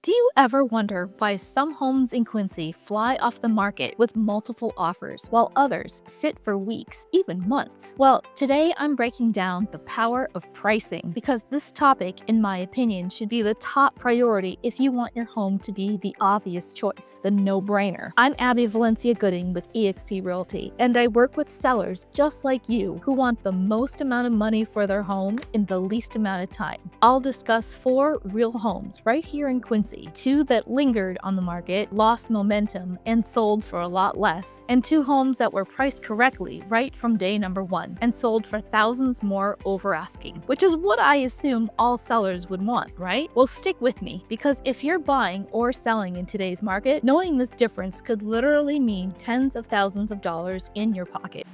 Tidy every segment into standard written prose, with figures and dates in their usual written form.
Do you ever wonder why some homes in Quincy fly off the market with multiple offers while others sit for weeks, even months? Well, today I'm breaking down the power of pricing because this topic, in my opinion, should be the top priority if you want your home to be the obvious choice, the no-brainer. I'm Valencia Gooding with eXp Realty, and I work with sellers just like you who want the most amount of money for their home in the least amount of time. I'll discuss 4 real homes right here in Quincy, 2 that lingered on the market, lost momentum, and sold for a lot less, and 2 homes that were priced correctly right from day number 1 and sold for thousands more over asking, which is what I assume all sellers would want, right? Well, stick with me, because if you're buying or selling in today's market, knowing this difference could literally mean tens of thousands of dollars in your pocket.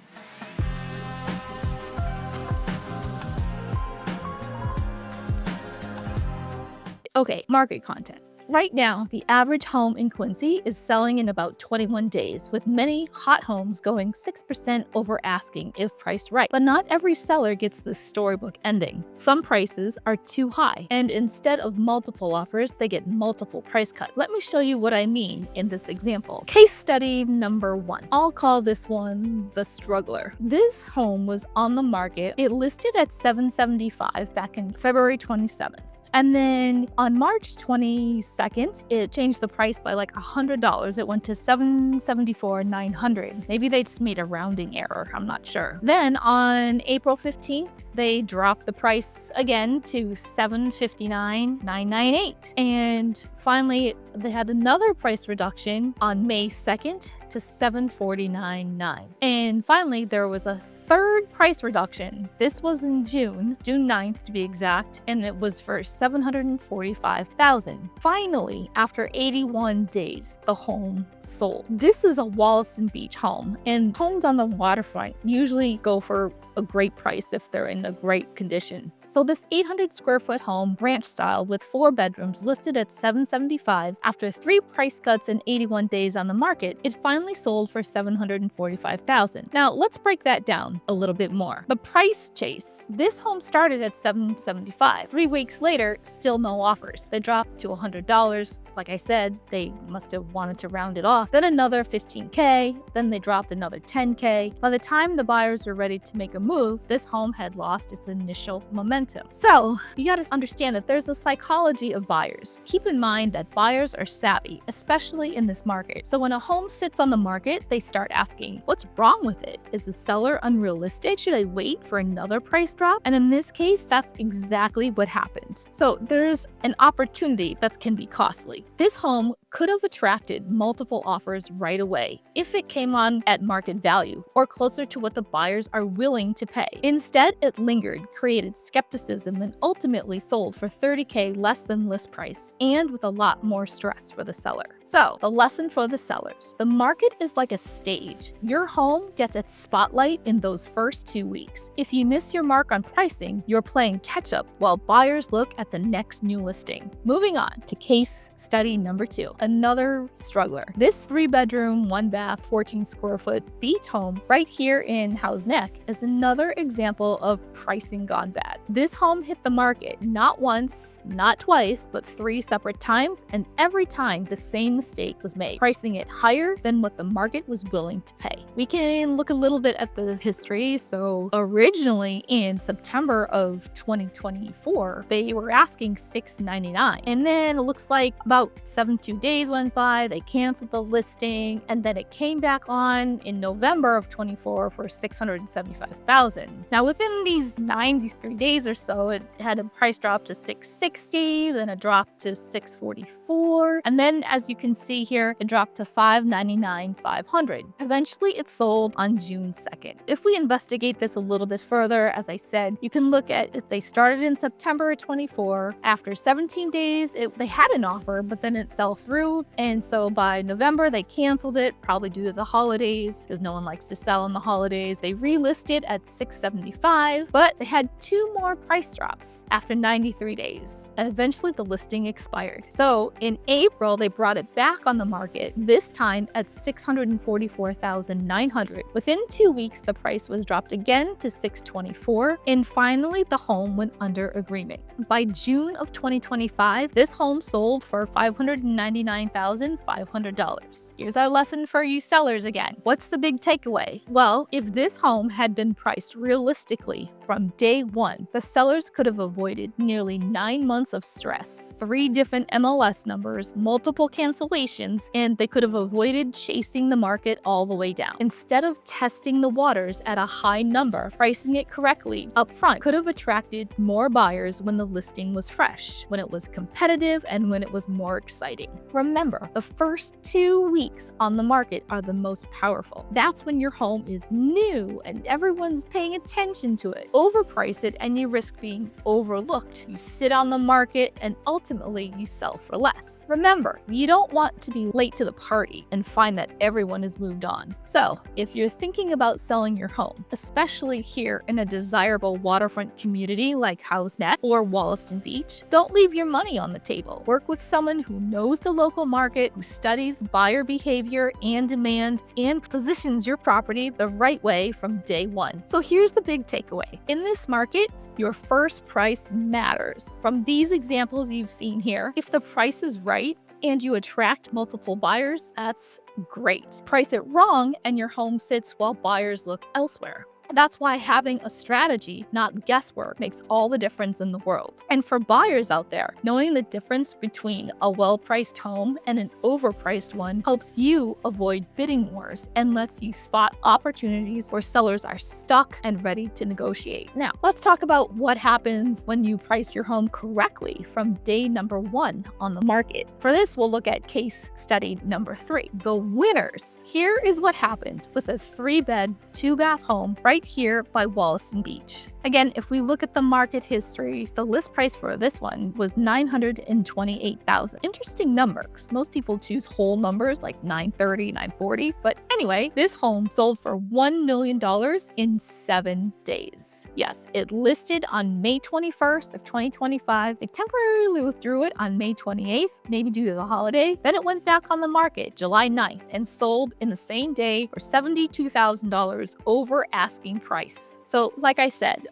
Okay, market context. Right now, the average home in Quincy is selling in about 21 days, with many hot homes going 6% over asking if priced right. But not every seller gets this storybook ending. Some prices are too high, and instead of multiple offers, they get multiple price cuts. Let me show you what I mean in this example. Case study number 1. I'll call this one the struggler. This home was on the market. It listed at $775 back in February 27th. And then on March 22nd, it changed the price by like $100. It went to $774,900. Maybe they just made a rounding error, I'm not sure. Then on April 15th, they dropped the price again to $759,998. And finally, they had another price reduction on May 2nd to $749,900. And finally, there was a third price reduction. This was in June 9th to be exact, and it was for $745,000. Finally, after 81 days, the home sold. This is a Wollaston Beach home, and homes on the waterfront usually go for a great price if they're in a great condition. So this 800 square foot home, ranch style with 4 bedrooms, listed at $775, after 3 price cuts in 81 days on the market, it finally sold for $745,000. Now let's break that down a little bit more. The price chase. This home started at $775. 3 weeks later, still no offers. They dropped to $100. Like I said, they must have wanted to round it off. Then another $15K, then they dropped another $10K. By the time the buyers were ready to make a move, this home had lost its initial momentum. So you gotta understand that there's a psychology of buyers. Keep in mind that buyers are savvy, especially in this market. So when a home sits on the market, they start asking, what's wrong with it? Is the seller unrealistic? Should I wait for another price drop? And in this case, that's exactly what happened. So there's an opportunity that can be costly. This home could have attracted multiple offers right away if it came on at market value or closer to what the buyers are willing to pay. Instead, it lingered, created skepticism, and ultimately sold for $30K less than list price and with a lot more stress for the seller. So, the lesson for the sellers: the market is like a stage. Your home gets its spotlight in those first 2 weeks. If you miss your mark on pricing, you're playing catch up while buyers look at the next new listing. Moving on to case study number 2. Another struggler. This 3-bedroom, 1-bath, 14 square foot beach home right here in Howes Neck is another example of pricing gone bad. This home hit the market not once, not twice, but 3 separate times, and every time the same mistake was made, pricing it higher than what the market was willing to pay. We can look a little bit at the history. So originally in September of 2024, they were asking $699, and then it looks like about 72 days went by, they canceled the listing, and then it came back on in November of 24 for $675,000. Now within these 93 days or so, it had a price drop to $660, then a drop to $644, and then as you can see here, it dropped to $599,500. Eventually it sold on June 2nd. If we investigate this a little bit further, as I said, you can look at if they started in September of 24. After 17 days, they had an offer, but then it fell through. And so by November, they canceled it, probably due to the holidays, because no one likes to sell on the holidays. They relisted at $675, but they had 2 more price drops after 93 days. And eventually the listing expired. So in April, they brought it back on the market, this time at $644,900. Within 2 weeks, the price was dropped again to $624, and finally the home went under agreement. By June of 2025, this home sold for $599,500. Here's our lesson for you sellers again. What's the big takeaway? Well, if this home had been priced realistically from day one, the sellers could have avoided nearly 9 months of stress, 3 different MLS numbers, multiple cancellations, and they could have avoided chasing the market all the way down. Instead of testing the waters at a high number, pricing it correctly up front could have attracted more buyers when the listing was fresh, when it was competitive, and when it was more exciting. Remember, the first 2 weeks on the market are the most powerful. That's when your home is new and everyone's paying attention to it. Overprice it and you risk being overlooked. You sit on the market and ultimately you sell for less. Remember, you don't want to be late to the party and find that everyone has moved on. So, if you're thinking about selling your home, especially here in a desirable waterfront community like HouseNet or Wollaston Beach, don't leave your money on the table. Work with someone who knows the local market, who studies buyer behavior and demand, and positions your property the right way from day one. So here's the big takeaway. In this market, your first price matters. From these examples you've seen here, if the price is right and you attract multiple buyers, that's great. Price it wrong and your home sits while buyers look elsewhere. That's why having a strategy, not guesswork, makes all the difference in the world. And for buyers out there, knowing the difference between a well-priced home and an overpriced one helps you avoid bidding wars and lets you spot opportunities where sellers are stuck and ready to negotiate. Now, let's talk about what happens when you price your home correctly from day number 1 on the market. For this, we'll look at case study number 3, the winners. Here is what happened with a 3-bed, 2-bath home right here by Wollaston Beach. Again, if we look at the market history, the list price for this one was $928,000. Interesting number, because most people choose whole numbers like $930, $940. But anyway, this home sold for $1 million in 7 days. Yes, it listed on May 21st of 2025. They temporarily withdrew it on May 28th, maybe due to the holiday. Then it went back on the market July 9th and sold in the same day for $72,000 over asking price. So like I said,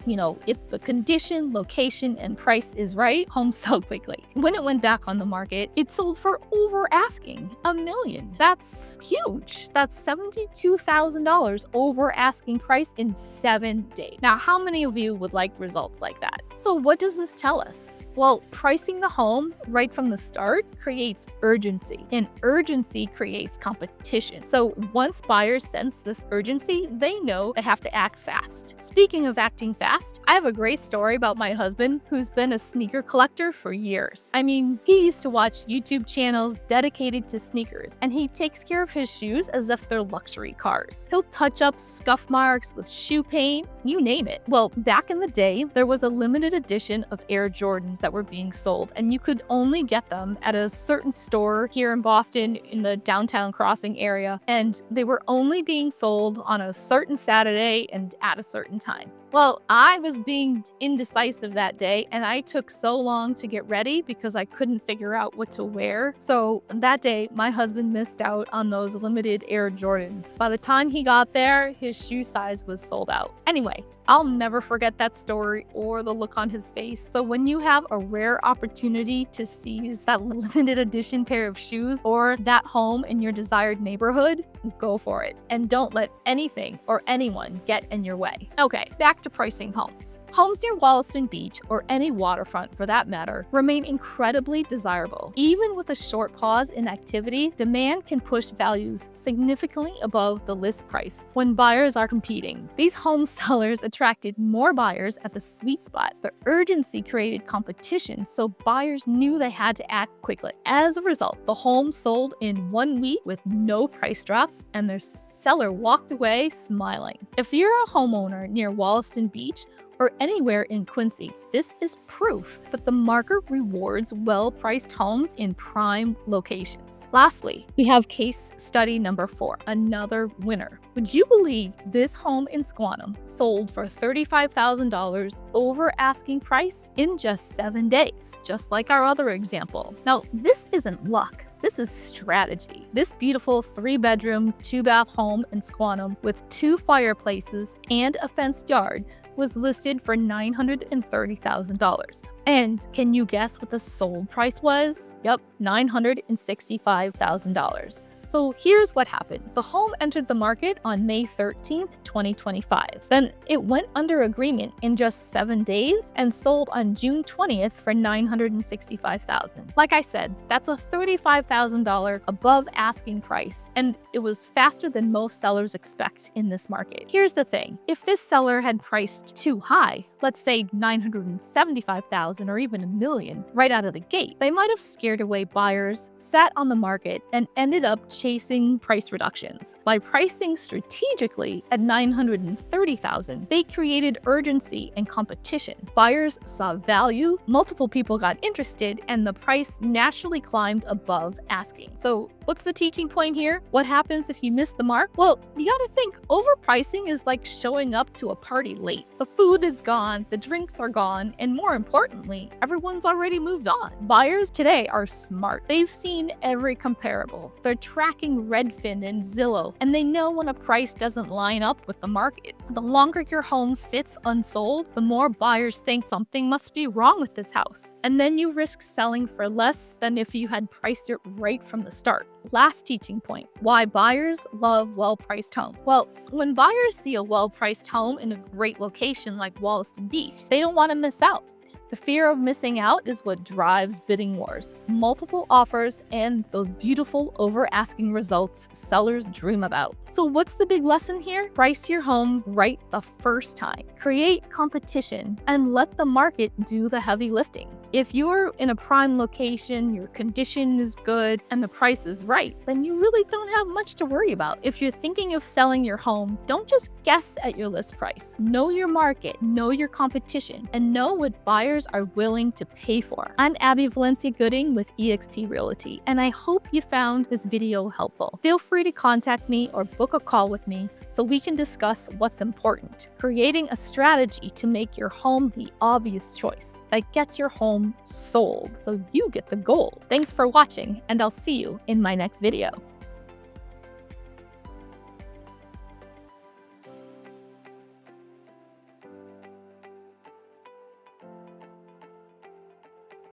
if the condition, location, and price is right, homes sell quickly. When it went back on the market, it sold for over asking $1 million. That's huge. That's $72,000 over asking price in 7 days. Now, how many of you would like results like that? So what does this tell us? Well, pricing the home right from the start creates urgency, and urgency creates competition. So once buyers sense this urgency, they know they have to act fast. Speaking of acting fast, I have a great story about my husband who's been a sneaker collector for years. I mean, he used to watch YouTube channels dedicated to sneakers, and he takes care of his shoes as if they're luxury cars. He'll touch up scuff marks with shoe paint, you name it. Well, back in the day, there was a limited edition of Air Jordans that were being sold, and you could only get them at a certain store here in Boston in the downtown Crossing area, and they were only being sold on a certain Saturday and at a certain time. Well, I was being indecisive that day, and I took so long to get ready because I couldn't figure out what to wear. So that day, my husband missed out on those limited Air Jordans. By the time he got there, his shoe size was sold out. Anyway, I'll never forget that story or the look on his face. So when you have a rare opportunity to seize that limited edition pair of shoes or that home in your desired neighborhood, go for it. And don't let anything or anyone get in your way. Okay, back to pricing homes. Homes near Wollaston Beach, or any waterfront for that matter, remain incredibly desirable. Even with a short pause in activity, demand can push values significantly above the list price when buyers are competing. These home sellers attracted more buyers at the sweet spot. The urgency created competition, so buyers knew they had to act quickly. As a result, the home sold in 1 week with no price drops, and their seller walked away smiling. If you're a homeowner near Wollaston Beach, or anywhere in Quincy, this is proof that the market rewards well-priced homes in prime locations. Lastly, we have case study number 4, another winner. Would you believe this home in Squantum sold for $35,000 over asking price in just 7 days, just like our other example? Now, this isn't luck. This is strategy. This beautiful 3-bedroom, 2-bath home in Squantum with 2 fireplaces and a fenced yard was listed for $930,000. And can you guess what the sold price was? Yep, $965,000. So here's what happened. The home entered the market on May 13th, 2025. Then it went under agreement in just 7 days and sold on June 20th for $965,000. Like I said, that's a $35,000 above asking price, and it was faster than most sellers expect in this market. Here's the thing. If this seller had priced too high, let's say $975,000 or even $1 million right out of the gate, they might have scared away buyers, sat on the market, and ended up chasing price reductions. By pricing strategically at $930,000, they created urgency and competition. Buyers saw value, multiple people got interested, and the price naturally climbed above asking. So what's the teaching point here? What happens if you miss the mark? Well, you gotta think, overpricing is like showing up to a party late. The food is gone, the drinks are gone, and more importantly, everyone's already moved on. Buyers today are smart. They've seen every comparable. They're tracking Redfin and Zillow, and they know when a price doesn't line up with the market. The longer your home sits unsold, the more buyers think something must be wrong with this house. And then you risk selling for less than if you had priced it right from the start. Last teaching point, why buyers love well-priced homes. Well, when buyers see a well-priced home in a great location like Wollaston Beach, they don't want to miss out. The fear of missing out is what drives bidding wars. Multiple offers and those beautiful over-asking results sellers dream about. So what's the big lesson here? Price your home right the first time. Create competition and let the market do the heavy lifting. If you're in a prime location, your condition is good, and the price is right, then you really don't have much to worry about. If you're thinking of selling your home, don't just guess at your list price. Know your market, know your competition, and know what buyers are willing to pay for. I'm Abby Valencia Gooding with eXp Realty, and I hope you found this video helpful. Feel free to contact me or book a call with me so we can discuss what's important. Creating a strategy to make your home the obvious choice that gets your home sold so you get the gold. Thanks for watching, and I'll see you in my next video.